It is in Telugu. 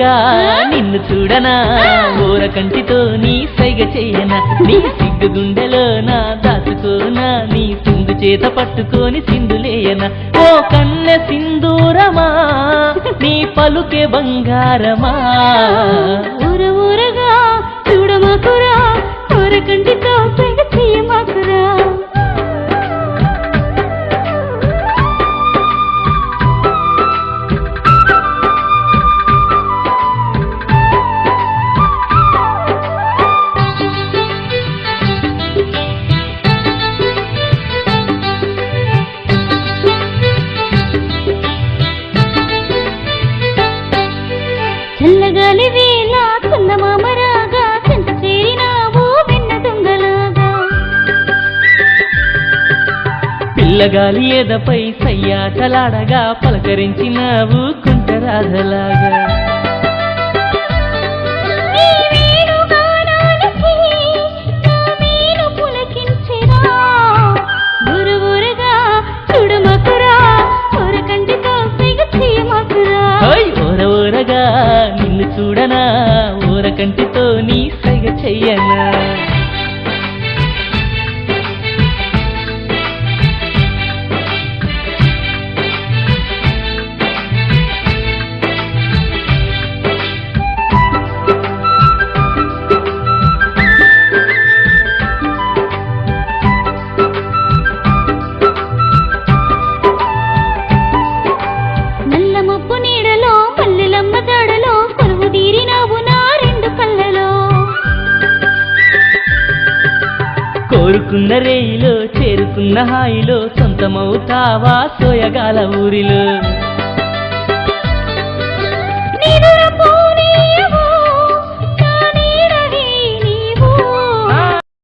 ఊరగా నిన్ను చూడనా ఊర కంటితో నీ సైగ చెయ్యనా నీ సిగ్గు గుండెలో నా దాచుకోనా నీ సింధు చేత పట్టుకొని సింధులేయనా ఓ కన్నె సింధూరమా నీ పలుకే బంగారమా ఊర ఊరగా చూడమాకురా ఊర కంటితో సైగ చెయ్యమాకురా చల్లగాలి వేళ చందమామరాగా చెంత చేరినావు వెన్న దొంగలాగా పిల్లగాలి ఎదపై సయ్యాటలాడగా పలకరించినావు కుంటరాధలాగా నీ వేణుగానానికి నా మేను పులకించెరా ఊర ఊరగా చూడమాకురా ఊర కంటితో సైగ చెయ్యమాకురా ఊర ఊరగా నిన్ను చూడనా ఊర కంటితో నీ సైగ చెయ్యనా నల్ల మబ్బు నీడలో పల్లెలమ్మ జాడలో కొలువు తీరినావు నా రెండు కళ్ళలో కోరుకున్న రేయిలో చేరుకున్న హాయిలో సొంతమవుతావా సోయగాల ఊరిలో